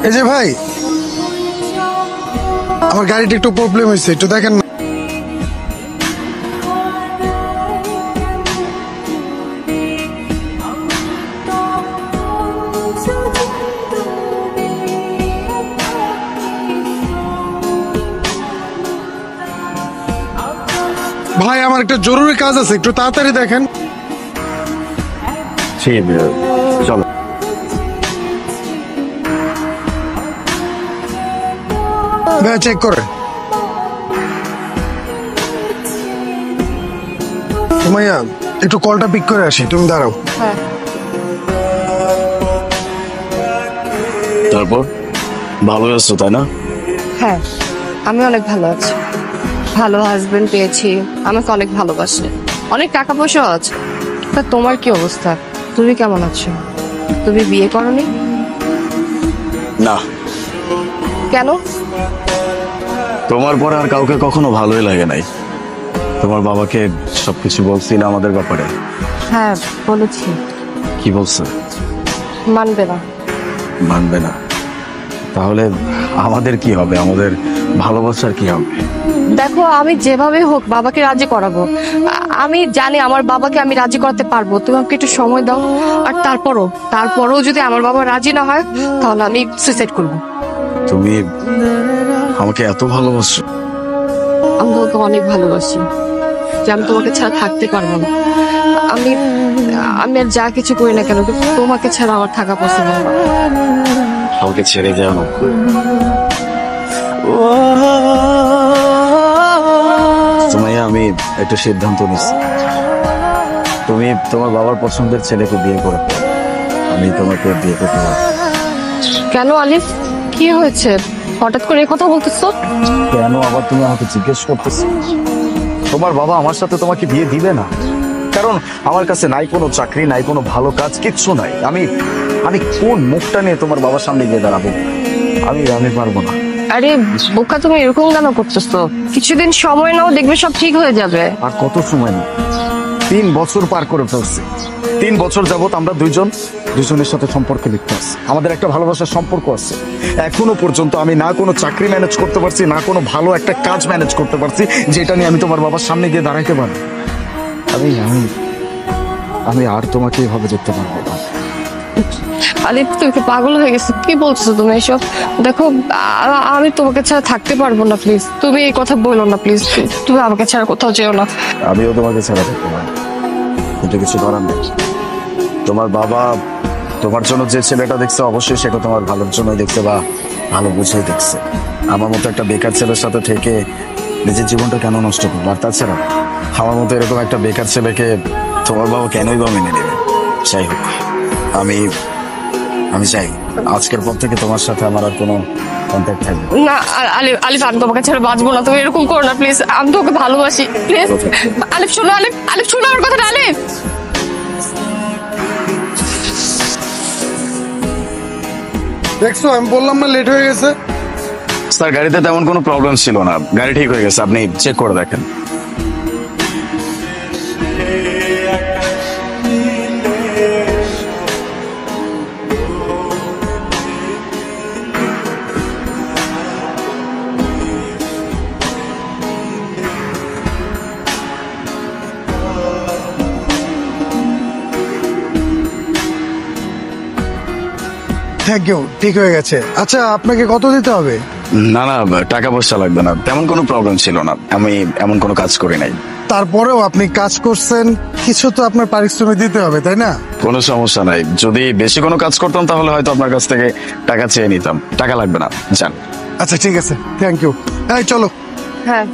এই যে ভাই, আমার গাড়িটা একটু প্রবলেম হয়েছে, একটু দেখেন না। ভাই আমার একটা জরুরি কাজ আছে, একটু তাড়াতাড়ি দেখেন। চলো। ভাই চেক করে সুমাইয়া, একটু কলটা পিক করে আসি, তুমি দাঁড়াও। হ্যাঁ। তারপর ভালো আছো তাই না? হ্যাঁ, আমি অনেক ভালো আছি। ভালো হাজবেন্ড পেয়েছি, আমাকে অনেক ভালোবাসে, অনেক টাকা পয়সাও আছে। তা তোমার কি অবস্থা? তুমি কেমন আছো? তুমি বিয়ে করনি? না। কেন? তোমার পরে আর কাউকে কখনো ভালোই লাগে নাই। তোমার বাবাকে সবকিছু বলছি না আমাদের ব্যাপারে? হ্যাঁ বলেছি। কি বলছে? মানবে না। মানবে না? তাহলে আমাদের কি হবে? আমাদের ভালোবাসার কি হবে? দেখো, আমি যেভাবে হোক বাবাকে রাজি করাবো। আমি জানি আমার বাবাকে আমি রাজি করাতে পারবো। তুমি আমাকে একটু সময় দাও। আর তারপরও যদি আমার বাবা রাজি না হয়, তাহলে আমি সুইসাইড করবো। তুমি আমাকে এত ভালোবাসো? আমি তোমাকে অনেক ভালোবাসি, যে আমি তোমাকে ছাড়া থাকতে পারবো না। আমি আমি আর যা কিছু করি না কেন, কিন্তু তোমাকে ছাড়া আমার থাকা পসিবল না। আমাকে ছেড়ে যাও। সুমাইয়া, আমি একটা সিদ্ধান্ত নিচ্ছি। তুমি তোমার বাবার পছন্দের ছেলেকে বিয়ে করে আমি তোমাকে বিয়ে করতে পারবো। কেন আলিফ, কি হয়েছে? হঠাৎ করে কথা বলতেছো কেন আবার তুমি আমাকে জিজ্ঞেস করতেছো? তোমার বাবা আমার সাথে তোমাকে বিয়ে দিবে না, কারণ আমার কাছে নাই কোনো চাকরি, নাই কোনো ভালো কাজ, কিচ্ছু নাই। আমি আমি কোন মুখটা নিয়ে তোমার বাবার সামনে গিয়ে দাঁড়াবো? আমি পারবো না। আরে বোকা, তুমি এরকম কেন করতেছো? কিছুদিন সময় নাও, দেখবে সব ঠিক হয়ে যাবে। আর কত সময় নেই? 3 বছর পার করে ফেলছি। 3 বছর যাবত আমরা দুজনের সাথে সম্পর্কে লিখতে আছি। আমাদের একটা ভালোবাসার সম্পর্ক আছে। এখনো পর্যন্ত আমি না কোনো চাকরি ম্যানেজ করতে পারছি, না কোনো ভালো একটা কাজ ম্যানেজ করতে পারছি যেটা নিয়ে আমি তোমার বাবার সামনে গিয়ে দাঁড়াইতে পারি। আমি আমি আমি আর তোমাকে এভাবে দেখতে পারবো না। আলিফ, তুমি কি পাগল হয়ে গেছো? কি বলছো তুমি এসব? দেখো, আমি তোমাকে ছাড়া থাকতে পারবো না। প্লিজ তুমি এই কথা বলো না, প্লিজ। তুমি আমাকে ছাড়া কোথাও যেও না। আমিও তোমাকে ছাড়া থাকতে পারি, কিন্তু কিছু করার নেই। তোমার বাবা তোমার জন্য যে ছেলেটা দেখছে, অবশ্যই সেটা তোমার ভালোর জন্যই দেখছে, বা ভালো বুঝেই দেখছে। আমার মতো একটা বেকার ছেলের সাথে থেকে নিজের জীবনটা কেন নষ্ট করবো? আর তাছাড়া আমার মতো এরকম একটা বেকার ছেলেকে তোমার বাবা কেনই বা মেনে নেবে? যাই হোক, আমি আমি চাই আজকের পর থেকে তোমার সাথে আমার আর কোনো কন্ট্যাক্ট থাকবে না। আলিফ, আলিফ, আমি তোমাকে ছাড়া বাঁচবো না। তুমি এরকম করো না প্লিজ। আমি তোমাকে ভালোবাসি, প্লিজ। আলিফ শোনো, আলিফ, আলিফ শোনো আমার কথাটা, আলিফ। দেখছো, আমি বললাম না লেট হয়ে গেছে। স্যার, গাড়িতে তেমন কোনো প্রবলেম ছিল না, গাড়ি ঠিক হয়ে গেছে, আপনি চেক করে দেখেন। থ্যাংক ইউ, ঠিক হয়ে গেছে। আচ্ছা, আপনাকে কত দিতে হবে? না না, টাকা পয়সা লাগবে না, তেমন কোনো প্রবলেম ছিল না, আমি এমন কোনো কাজ করি নাই। তারপরেও আপনি কাজ করছেন, কিছু তো আপনার পারিশ্রমিক দিতে হবে, তাই না? কোনো সমস্যা নাই, যদি বেশি কোনো কাজ করতাম তাহলে হয়তো আপনার কাছ থেকে টাকা চেয়ে নিতাম। টাকা লাগবে না, যান। আচ্ছা ঠিক আছে, থ্যাংক ইউ। এই চলো। হ্যাঁ।